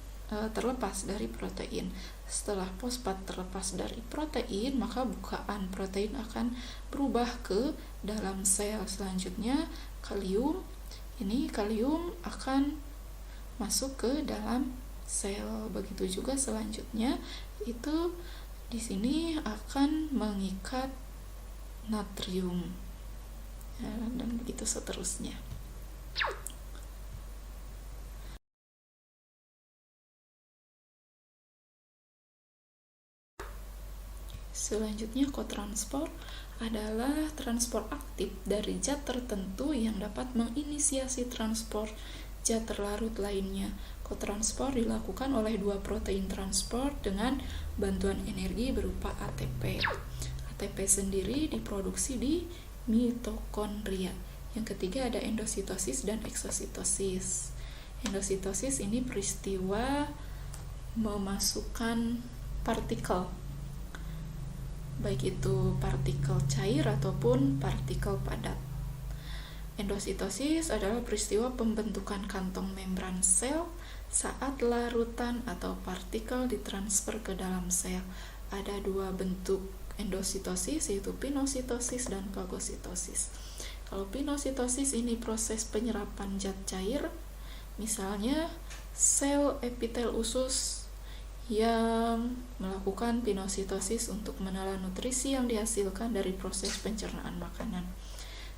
terlepas dari protein. Setelah fosfat terlepas dari protein, maka bukaan protein akan berubah ke dalam sel. Selanjutnya kalium akan masuk ke dalam sel. Begitu juga selanjutnya itu di sini akan mengikat natrium, dan begitu seterusnya. Selanjutnya kotransport adalah transport aktif dari zat tertentu yang dapat menginisiasi transport zat terlarut lainnya. Kotransport dilakukan oleh 2 protein transport dengan bantuan energi berupa ATP. ATP sendiri diproduksi di mitokondria. Yang ketiga ada endositosis dan eksositosis. Endositosis ini peristiwa memasukkan partikel, baik itu partikel cair ataupun partikel padat. Endositosis adalah peristiwa pembentukan kantong membran sel saat larutan atau partikel ditransfer ke dalam sel. Ada 2 bentuk endositosis, yaitu pinositosis dan fagositosis. Kalau pinositosis ini proses penyerapan zat cair, misalnya sel epitel usus yang melakukan pinositosis untuk menelan nutrisi yang dihasilkan dari proses pencernaan makanan.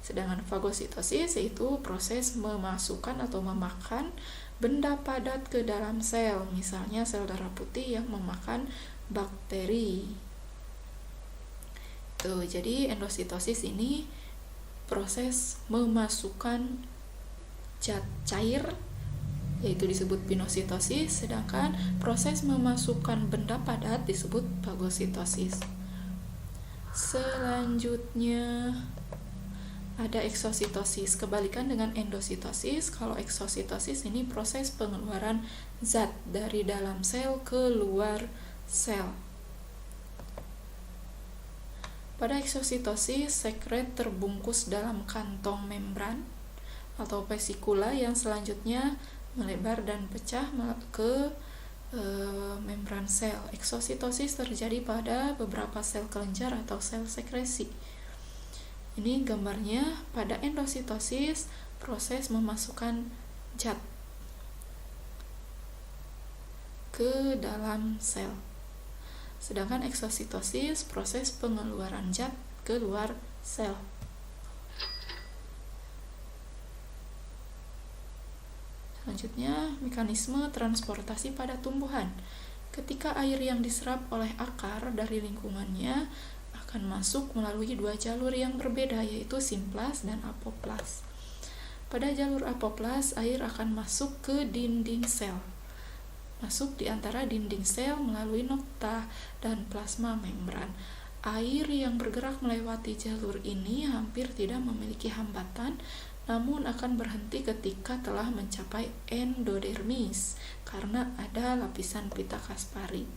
Sedangkan fagositosis yaitu proses memasukkan atau memakan benda padat ke dalam sel, misalnya sel darah putih yang memakan bakteri. Jadi endositosis ini proses memasukkan zat cair, yaitu disebut pinositosis, sedangkan proses memasukkan benda padat disebut fagositosis. Selanjutnya ada eksositosis, kebalikan dengan endositosis. Kalau eksositosis ini proses pengeluaran zat dari dalam sel ke luar sel. Pada eksositosis, sekret terbungkus dalam kantong membran atau vesikula yang selanjutnya melebar dan pecah ke membran sel. Eksositosis terjadi pada beberapa sel kelenjar atau sel sekresi. Ini gambarnya. Pada endositosis, proses memasukkan zat ke dalam sel. Sedangkan eksositosis, proses pengeluaran zat ke luar sel. Selanjutnya, mekanisme transportasi pada tumbuhan. Ketika air yang diserap oleh akar dari lingkungannya akan masuk melalui dua jalur yang berbeda, yaitu simplas dan apoplas. Pada jalur apoplas, air akan masuk ke dinding sel. Masuk di antara dinding sel melalui nokta dan plasma membran. Air yang bergerak melewati jalur ini hampir tidak memiliki hambatan, namun akan berhenti ketika telah mencapai endodermis karena ada lapisan pita Kaspari.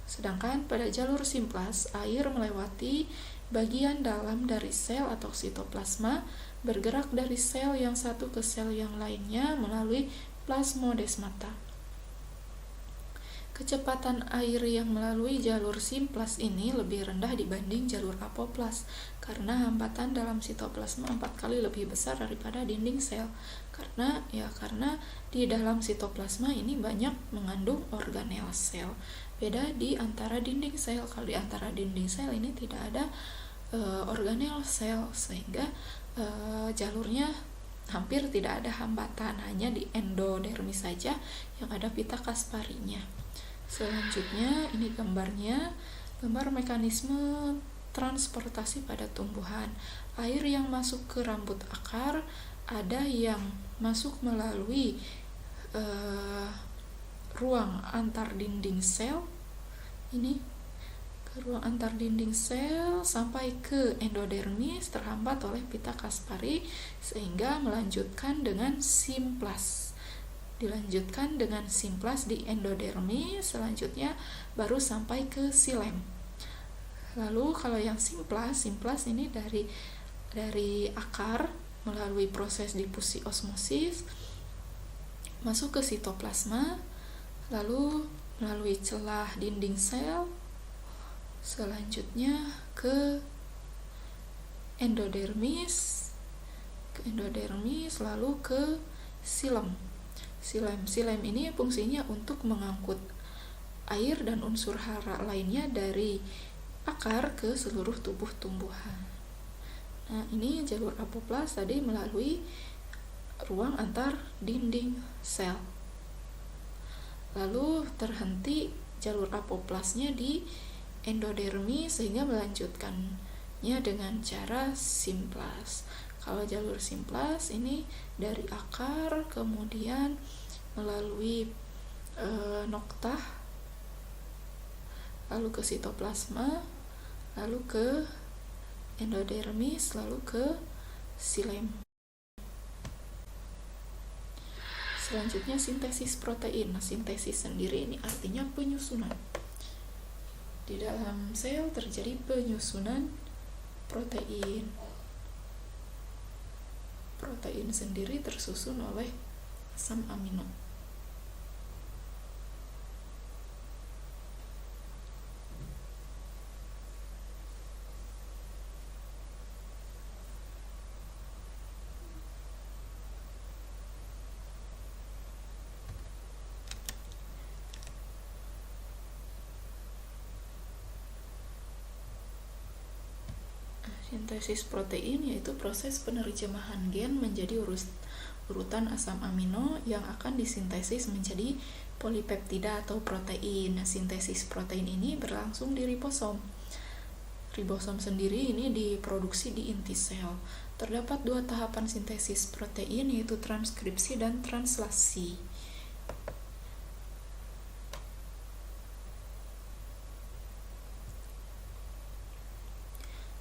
Sedangkan pada jalur simplas, air melewati bagian dalam dari sel atau sitoplasma, bergerak dari sel yang satu ke sel yang lainnya melalui plasmodesmata. Kecepatan air yang melalui jalur simplas ini lebih rendah dibanding jalur apoplas karena hambatan dalam sitoplasma 4 kali lebih besar daripada dinding sel. Karena di dalam sitoplasma ini banyak mengandung organel sel. Beda di antara dinding sel. Kalau di antara dinding sel ini tidak ada organel sel, sehingga jalurnya hampir tidak ada hambatan, hanya di endodermis saja yang ada pita Kasparinya. Selanjutnya, ini gambarnya, gambar mekanisme transportasi pada tumbuhan. Air yang masuk ke rambut akar, ada yang masuk melalui ruang antar dinding sel, ini ke ruang antar dinding sel sampai ke endodermis, terhambat oleh pita Kaspari sehingga melanjutkan dengan simplas. Dilanjutkan dengan simplas di endodermis, selanjutnya baru sampai ke silem. Lalu kalau yang simplas ini dari akar melalui proses difusi osmosis masuk ke sitoplasma, lalu melalui celah dinding sel, selanjutnya ke endodermis, lalu ke silem. Silem ini fungsinya untuk mengangkut air dan unsur hara lainnya dari akar ke seluruh tubuh tumbuhan. Nah, ini jalur apoplas tadi melalui ruang antar dinding sel. Lalu terhenti jalur apoplasnya di endodermis sehingga melanjutkannya dengan cara simplas. Kalau jalur simplas ini dari akar kemudian melalui nokta, lalu ke sitoplasma, lalu ke endodermis, lalu ke silem. Selanjutnya sintesis protein. Nah, sintesis sendiri ini artinya penyusunan. Di dalam sel terjadi penyusunan protein. Protein sendiri tersusun oleh asam amino. Sintesis protein yaitu proses penerjemahan gen menjadi urutan asam amino yang akan disintesis menjadi polipeptida atau protein. Nah, sintesis protein ini berlangsung di ribosom. Ribosom sendiri ini diproduksi di inti sel. Terdapat 2 tahapan sintesis protein, yaitu transkripsi dan translasi.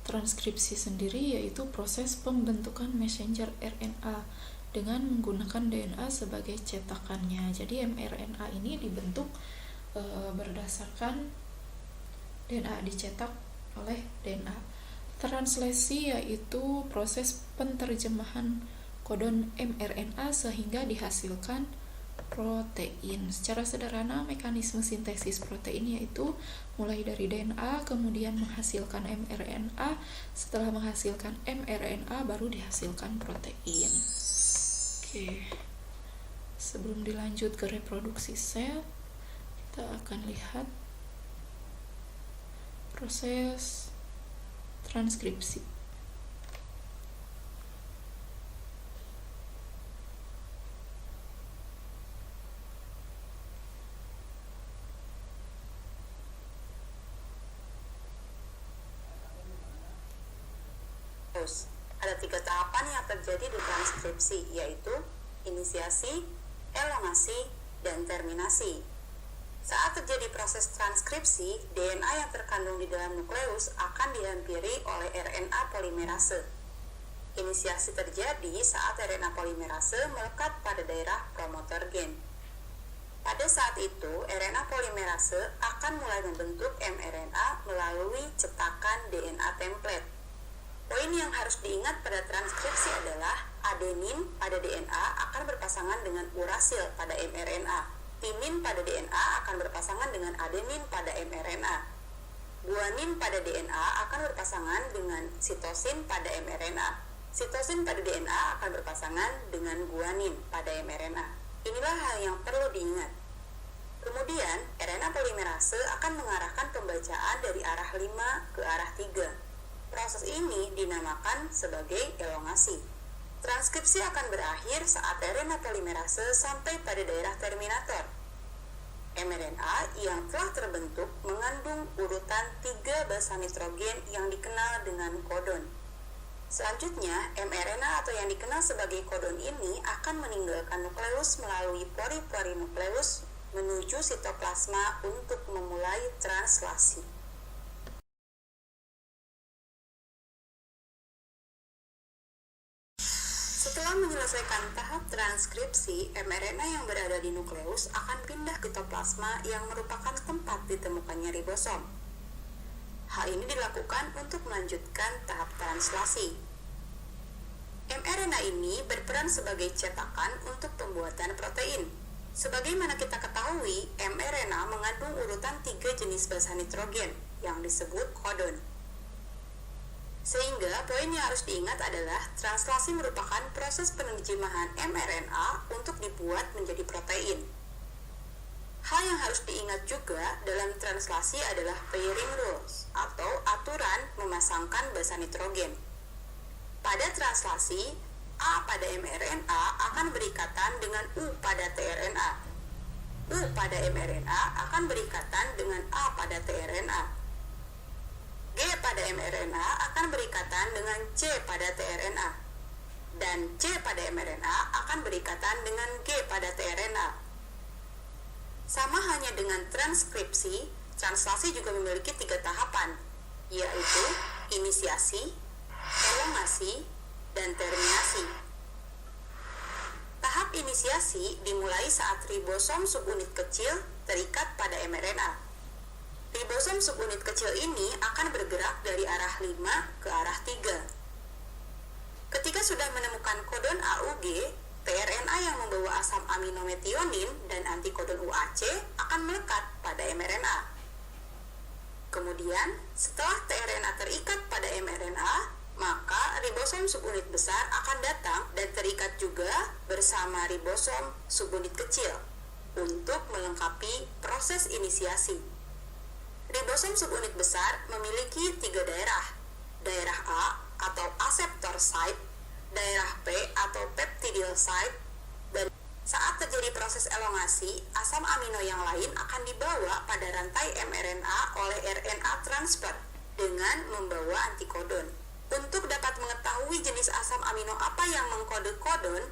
Transkripsi sendiri yaitu proses pembentukan messenger RNA dengan menggunakan DNA sebagai cetakannya. Jadi mRNA ini dibentuk berdasarkan DNA, dicetak oleh DNA. Translasi yaitu proses penterjemahan kodon mRNA sehingga dihasilkan protein. Secara sederhana, mekanisme sintesis protein yaitu mulai dari DNA, kemudian menghasilkan mRNA. Setelah menghasilkan mRNA, baru dihasilkan protein. Oke. Sebelum dilanjut ke reproduksi sel, kita akan lihat proses transkripsi. Ada 3 tahapan yang terjadi di transkripsi, yaitu inisiasi, elongasi, dan terminasi. Saat terjadi proses transkripsi, DNA yang terkandung di dalam nukleus akan dihampiri oleh RNA polimerase. Inisiasi terjadi saat RNA polimerase melekat pada daerah promotor gen. Pada saat itu, RNA polimerase akan mulai membentuk mRNA melalui cetakan DNA template. Poin yang harus diingat pada transkripsi adalah adenin pada DNA akan berpasangan dengan urasil pada mRNA. Timin pada DNA akan berpasangan dengan adenin pada mRNA. Guanin pada DNA akan berpasangan dengan sitosin pada mRNA. Sitosin pada DNA akan berpasangan dengan guanin pada mRNA. Inilah hal yang perlu diingat. Kemudian, RNA polimerase akan mengarahkan pembacaan dari arah 5 ke arah 3. Proses ini dinamakan sebagai elongasi. Transkripsi akan berakhir saat RNA polimerase sampai pada daerah terminator. mRNA yang telah terbentuk mengandung urutan 3 basa nitrogen yang dikenal dengan kodon. Selanjutnya, mRNA atau yang dikenal sebagai kodon ini akan meninggalkan nukleus melalui pori-pori nukleus menuju sitoplasma untuk memulai translasi. Setelah menyelesaikan tahap transkripsi, mRNA yang berada di nukleus akan pindah ke sitoplasma yang merupakan tempat ditemukannya ribosom. Hal ini dilakukan untuk melanjutkan tahap translasi. mRNA ini berperan sebagai cetakan untuk pembuatan protein. Sebagaimana kita ketahui, mRNA mengandung urutan 3 jenis basa nitrogen yang disebut kodon. Sehingga poin yang harus diingat adalah translasi merupakan proses penerjemahan mRNA untuk dibuat menjadi protein. Hal yang harus diingat juga dalam translasi adalah pairing rules atau aturan memasangkan basa nitrogen. Pada translasi, A pada mRNA akan berikatan dengan U pada tRNA. U pada mRNA akan berikatan dengan A pada tRNA. G pada mRNA akan berikatan dengan C pada tRNA. Dan C pada mRNA akan berikatan dengan G pada tRNA. Sama hanya dengan transkripsi, translasi juga memiliki 3 tahapan, yaitu inisiasi, elongasi, dan terminasi. Tahap inisiasi dimulai saat ribosom subunit kecil terikat pada mRNA. Ribosom subunit kecil ini akan bergerak dari arah 5 ke arah 3. Ketika sudah menemukan kodon AUG, tRNA yang membawa asam amino metionin dan antikodon UAC akan melekat pada mRNA. Kemudian, setelah tRNA terikat pada mRNA, maka ribosom subunit besar akan datang dan terikat juga bersama ribosom subunit kecil untuk melengkapi proses inisiasi. Ribosom subunit besar memiliki 3 daerah, daerah A atau aseptor site, daerah P atau peptidyl site, dan saat terjadi proses elongasi, asam amino yang lain akan dibawa pada rantai mRNA oleh RNA transfer dengan membawa antikodon. Untuk dapat mengetahui jenis asam amino apa yang mengkode kodon,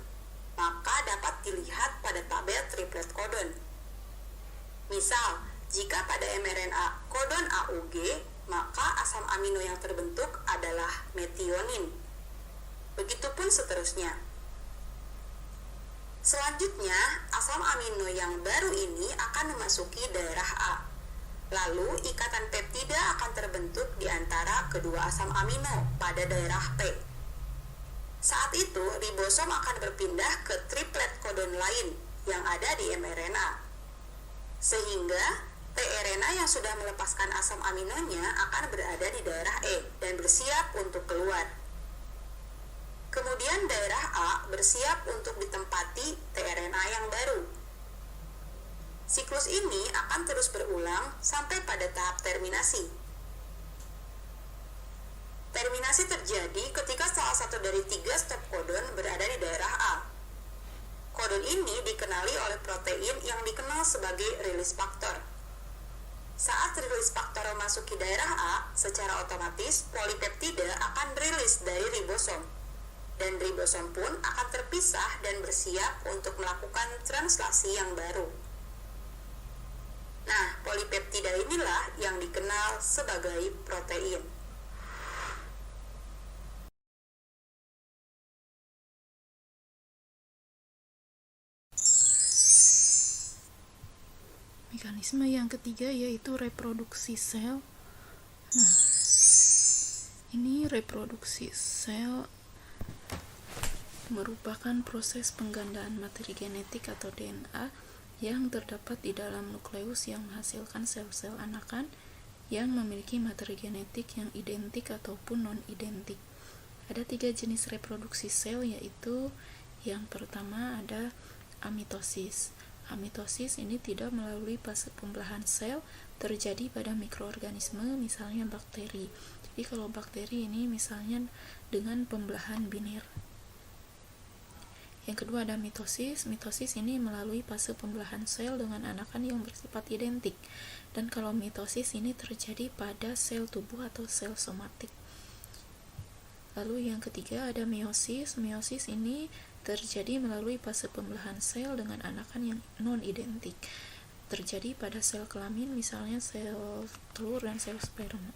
maka dapat dilihat pada tabel triplet kodon. Misal, jika pada mRNA kodon AUG, maka asam amino yang terbentuk adalah metionin. Begitupun seterusnya. Selanjutnya, asam amino yang baru ini akan memasuki daerah A. Lalu, ikatan peptida akan terbentuk di antara kedua asam amino pada daerah P. Saat itu, ribosom akan berpindah ke triplet kodon lain, yang ada di mRNA. Sehingga tRNA yang sudah melepaskan asam aminonya akan berada di daerah E dan bersiap untuk keluar. Kemudian daerah A bersiap untuk ditempati tRNA yang baru. Siklus ini akan terus berulang sampai pada tahap terminasi. Terminasi terjadi ketika salah satu dari 3 stop codon berada di daerah A. Kodon ini dikenali oleh protein yang dikenal sebagai release factor. Saat release faktor memasuki daerah A, secara otomatis polipeptida akan rilis dari ribosom. Dan ribosom pun akan terpisah dan bersiap untuk melakukan translasi yang baru. Nah, polipeptida inilah yang dikenal sebagai protein. Mekanisme yang ketiga yaitu reproduksi sel. Nah, ini reproduksi sel merupakan proses penggandaan materi genetik atau DNA yang terdapat di dalam nukleus yang menghasilkan sel-sel anakan yang memiliki materi genetik yang identik ataupun non-identik. Ada 3 jenis reproduksi sel, yaitu yang pertama ada amitosis. Amitosis ini tidak melalui fase pembelahan sel, terjadi pada mikroorganisme, misalnya bakteri. Jadi kalau bakteri ini misalnya dengan pembelahan biner. Yang kedua ada mitosis. Mitosis ini melalui fase pembelahan sel dengan anakan yang bersifat identik. Dan kalau mitosis ini terjadi pada sel tubuh atau sel somatik. Lalu yang ketiga ada meiosis. Meiosis ini terjadi melalui fase pembelahan sel dengan anakan yang non-identik. Terjadi pada sel kelamin, misalnya sel telur dan sel sperma.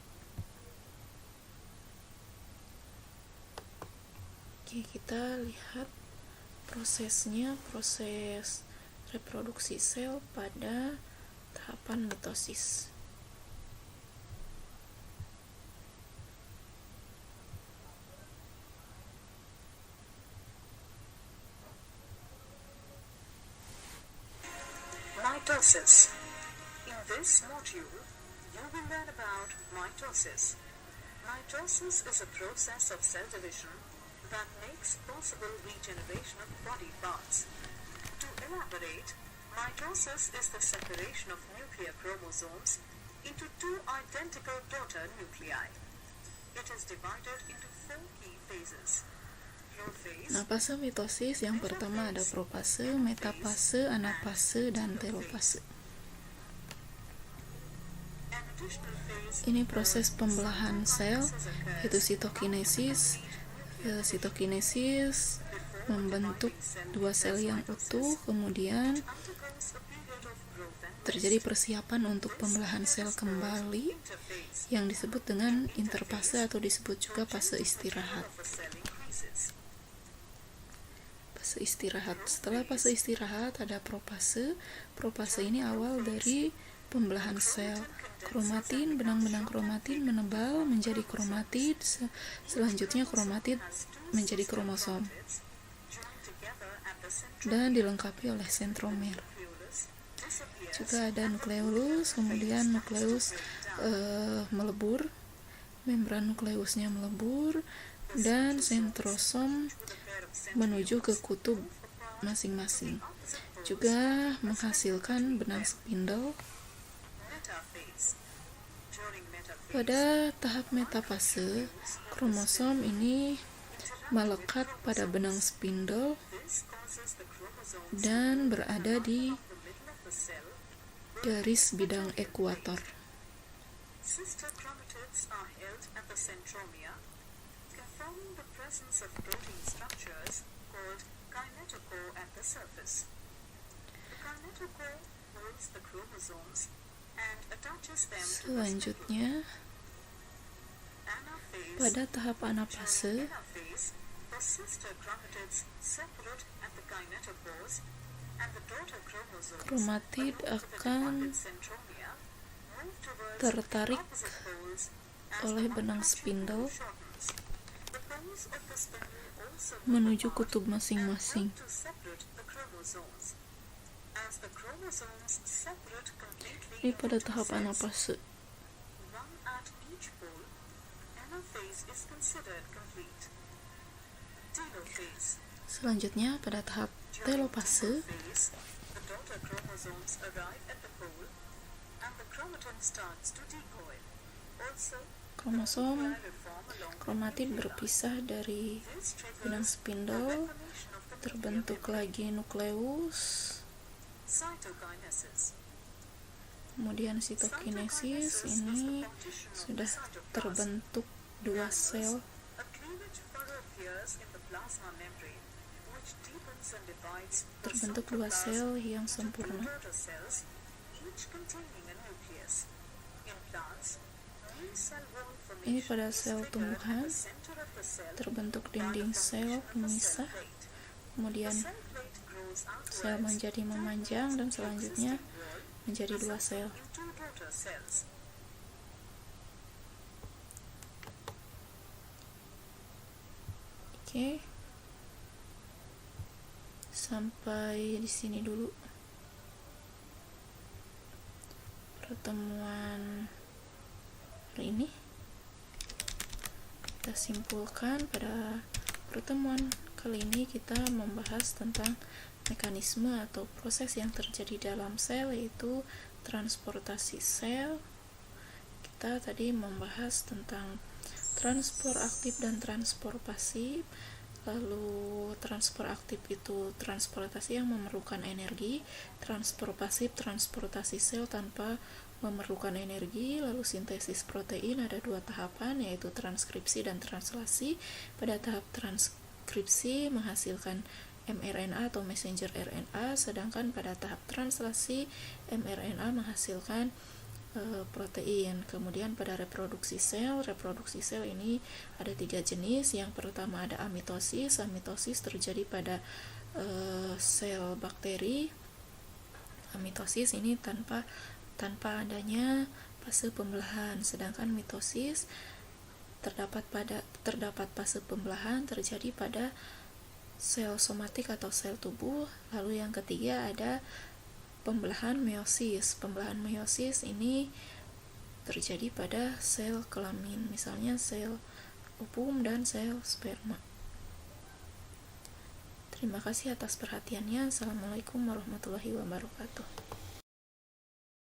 Oke, kita lihat prosesnya, proses reproduksi sel pada tahapan mitosis. Mitosis. In this module, you will learn about mitosis. Mitosis is a process of cell division that makes possible regeneration of body parts. To elaborate, mitosis is the separation of nuclear chromosomes into 2 identical daughter nuclei. It is divided into 4 key phases. Nah, fase mitosis yang pertama ada profase, metafase, anafase, dan telofase. Ini proses pembelahan sel, yaitu sitokinesis. Sitokinesis membentuk 2 sel yang utuh, kemudian terjadi persiapan untuk pembelahan sel kembali yang disebut dengan interfase atau disebut juga fase istirahat. Fase istirahat. Setelah fase istirahat ada profase. Profase ini awal dari pembelahan sel. Kromatin, benang-benang kromatin menebal menjadi kromatid, selanjutnya kromatid menjadi kromosom dan dilengkapi oleh sentromer. Juga ada nukleolus, kemudian nukleus melebur, membran nukleusnya melebur, dan sentrosom menuju ke kutub masing-masing. Juga menghasilkan benang spindle. Pada tahap metafase, kromosom ini melekat pada benang spindle dan berada di garis bidang ekuator. Sister chromatids are held at the centromere, confirming the presence of protein structures called kinetochore at the surface. The kinetochore holds the chromosomes and attaches them to the Selanjutnya, anaphase. pada tahap anafase, The sister chromatids separate at the kinetochores and the daughter chromosomes kromatid akan centromere move towards tertarik opposite poles as oleh benang spindle shortens. The poles of the spindle also menuju kutub masing-masing. to separate the chromosomes. As the chromosomes separate completely Ini into pada two tahap cells, anafase. one at each pole, anaphase is considered complete. Telophase. Selanjutnya pada tahap During telopase, telophase, the daughter chromosomes arrive at the pole and the chromatin starts to decoil. Also, kromosom nuclei reform along the kromatid nuclei. berpisah dari This benang triggers the spindle, reformation of the terbentuk nuclear lagi nukleus, cytokinesis. kemudian sitokinesis. Ini sudah terbentuk dua sel, A cleavage furrow appears in the plasma membrane, which deepens and divides the terbentuk dua cytoplasm sel yang into two sempurna. daughter cells, each containing a nucleus. In plants, new cell wall Ini formation pada is sel triggered tumbuhan, at the center of the cell terbentuk by the dinding formation sel of a cell pemisah, plate. The kemudian cell plate grows sel outwards menjadi to memanjang dan connect the selanjutnya existing wall menjadi dua sel. in two daughter cells. Oke. Sampai di sini dulu pertemuan hari ini. Kita simpulkan pada pertemuan kali ini kita membahas tentang mekanisme atau proses yang terjadi dalam sel, yaitu transportasi sel. Kita tadi membahas tentang transport aktif dan transport pasif. Lalu transport aktif itu transportasi yang memerlukan energi, transport pasif transportasi sel tanpa memerlukan energi. Lalu sintesis protein ada dua tahapan, yaitu transkripsi dan translasi. Pada tahap transkripsi menghasilkan mRNA atau messenger RNA, sedangkan pada tahap translasi mRNA menghasilkan protein. Kemudian pada reproduksi sel ini ada 3 jenis. Yang pertama ada amitosis. Amitosis terjadi pada sel bakteri. Amitosis ini tanpa adanya fase pembelahan, sedangkan mitosis terdapat fase pembelahan terjadi pada sel somatik atau sel tubuh. Lalu yang ketiga ada pembelahan meiosis. Pembelahan meiosis ini terjadi pada sel kelamin, misalnya sel ovum dan sel sperma. Terima kasih atas perhatiannya. Assalamualaikum warahmatullahi wabarakatuh.